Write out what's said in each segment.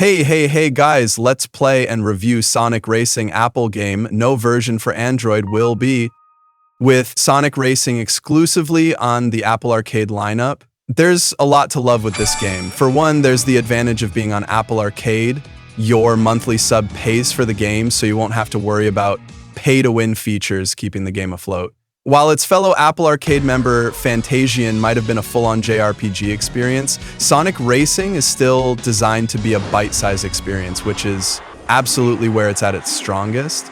Hey guys, let's play and review Sonic Racing Apple game. No version for Android will be with Sonic Racing exclusively on the Apple Arcade lineup. There's a lot to love with this game. For one, there's the advantage of being on Apple Arcade. Your monthly sub pays for the game, so you won't have to worry about pay-to-win features keeping the game afloat. While its fellow Apple Arcade member Fantasian might have been a full-on JRPG experience, Sonic Racing is still designed to be a bite-sized experience, which is absolutely where it's at its strongest.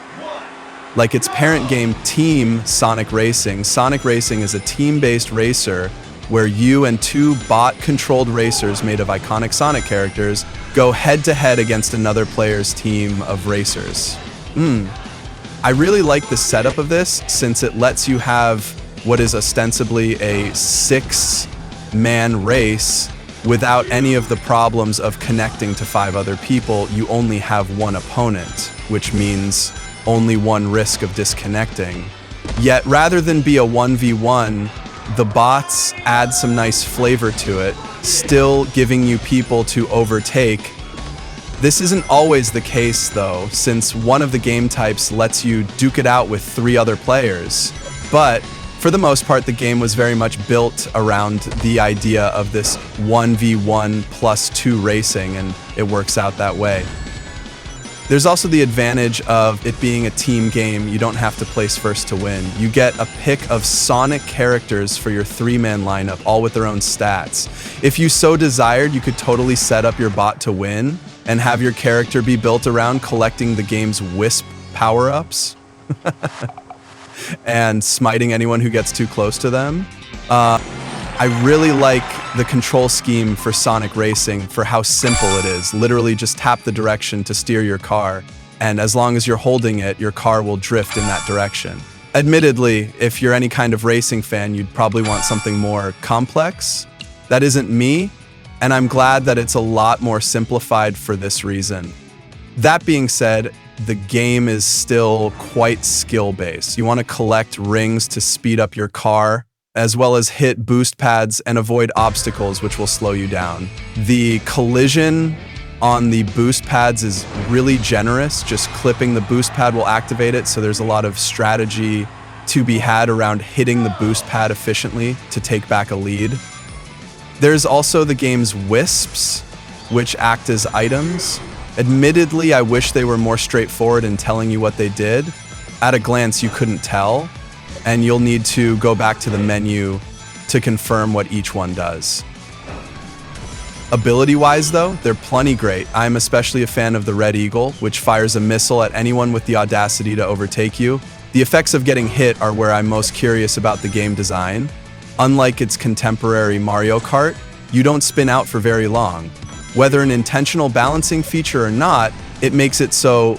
Like its parent game, Team Sonic Racing is a team-based racer where you and two bot-controlled racers made of iconic Sonic characters go head-to-head against another player's team of racers. I really like the setup of this since it lets you have what is ostensibly a 6-man race without any of the problems of connecting to 5 other people. You only have one opponent, which means only one risk of disconnecting. Yet rather than be a 1v1, the bots add some nice flavor to it, still giving you people to overtake. This isn't always the case though, since one of the game types lets you duke it out with 3 other players. But for the most part, the game was very much built around the idea of this 1v1 plus 2 racing, and it works out that way. There's also the advantage of it being a team game. You don't have to place first to win. You get a pick of Sonic characters for your 3-man lineup, all with their own stats. If you so desired, you could totally set up your bot to win and have your character be built around collecting the game's Wisp power-ups and smiting anyone who gets too close to them. I really like the control scheme for Sonic Racing for how simple it is. Literally just tap the direction to steer your car, and as long as you're holding it, your car will drift in that direction. Admittedly, if you're any kind of racing fan, you'd probably want something more complex. That isn't me, and I'm glad that it's a lot more simplified for this reason. That being said, the game is still quite skill-based. You want to collect rings to speed up your car, as well as hit boost pads and avoid obstacles which will slow you down. The collision on the boost pads is really generous. Just clipping the boost pad will activate it, so there's a lot of strategy to be had around hitting the boost pad efficiently to take back a lead. There's also the game's wisps, which act as items. Admittedly, I wish they were more straightforward in telling you what they did. At a glance, you couldn't tell, and you'll need to go back to the menu to confirm what each one does. Ability-wise though, they're plenty great. I'm especially a fan of the Red Eagle, which fires a missile at anyone with the audacity to overtake you. The effects of getting hit are where I'm most curious about the game design. Unlike its contemporary Mario Kart, you don't spin out for very long. Whether an intentional balancing feature or not, it makes it so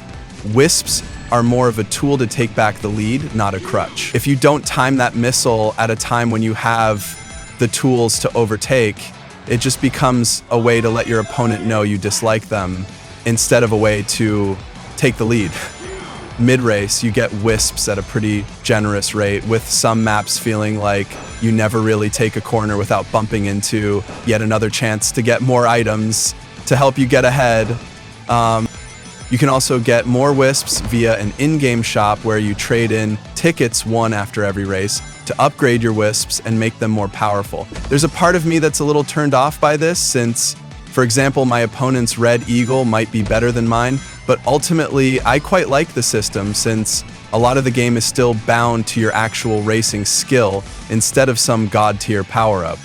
wisps are more of a tool to take back the lead, not a crutch. If you don't time that missile at a time when you have the tools to overtake, it just becomes a way to let your opponent know you dislike them instead of a way to take the lead. Mid-race, you get wisps at a pretty generous rate, with some maps feeling like you never really take a corner without bumping into yet another chance to get more items to help you get ahead. You can also get more wisps via an in-game shop where you trade in tickets won after every race to upgrade your wisps and make them more powerful. There's a part of me that's a little turned off by this since, for example, my opponent's Red Eagle might be better than mine, but ultimately I quite like the system since a lot of the game is still bound to your actual racing skill instead of some god-tier power-up.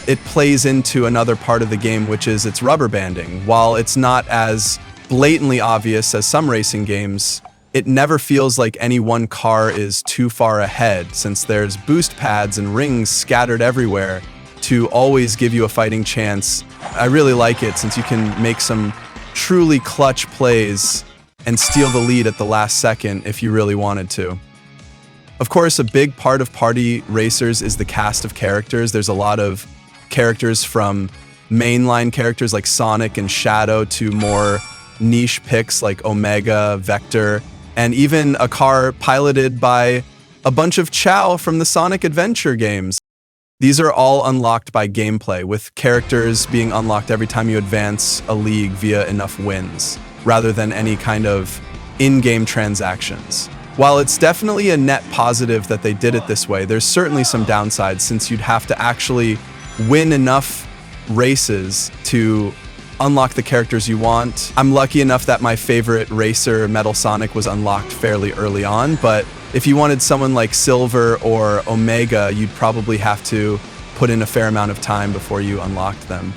It plays into another part of the game, which is its rubber banding. While it's not as blatantly obvious as some racing games, it never feels like any one car is too far ahead since there's boost pads and rings scattered everywhere to always give you a fighting chance. I really like it since you can make some truly clutch plays and steal the lead at the last second if you really wanted to. Of course, a big part of Party Racers is the cast of characters. There's a lot of characters from mainline characters like Sonic and Shadow to more niche picks like Omega, Vector, and even a car piloted by a bunch of Chow from the Sonic Adventure games. These are all unlocked by gameplay, with characters being unlocked every time you advance a league via enough wins, rather than any kind of in-game transactions. While it's definitely a net positive that they did it this way, there's certainly some downsides, since you'd have to actually win enough races to unlock the characters you want. I'm lucky enough that my favorite racer, Metal Sonic, was unlocked fairly early on, but if you wanted someone like Silver or Omega, you'd probably have to put in a fair amount of time before you unlocked them.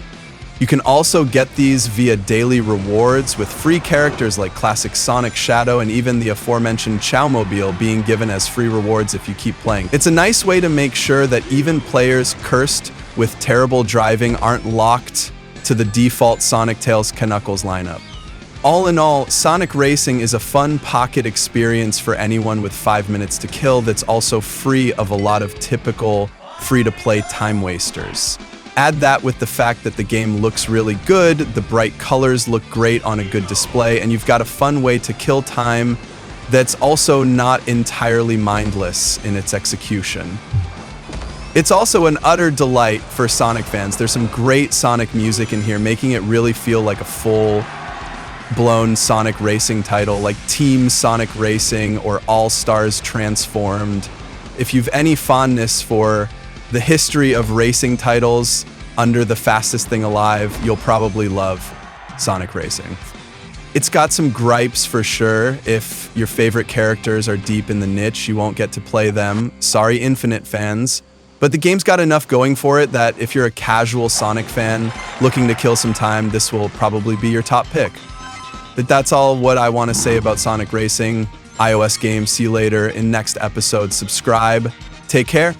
You can also get these via daily rewards, with free characters like classic Sonic Shadow and even the aforementioned Chowmobile being given as free rewards if you keep playing. It's a nice way to make sure that even players cursed with terrible driving aren't locked to the default Sonic, Tails, Knuckles lineup. All in all, Sonic Racing is a fun pocket experience for anyone with 5 minutes to kill that's also free of a lot of typical free-to-play time wasters. Add that with the fact that the game looks really good, the bright colors look great on a good display, and you've got a fun way to kill time that's also not entirely mindless in its execution. It's also an utter delight for Sonic fans. There's some great Sonic music in here, making it really feel like a full-blown Sonic racing title, like Team Sonic Racing or All-Stars Transformed. If you've any fondness for the history of racing titles under the fastest thing alive, you'll probably love Sonic Racing. It's got some gripes for sure. If your favorite characters are deep in the niche, you won't get to play them. Sorry, Infinite fans. But the game's got enough going for it that if you're a casual Sonic fan looking to kill some time, this will probably be your top pick. But that's all what I want to say about Sonic Racing. iOS games, see you later in next episode. Subscribe. Take care.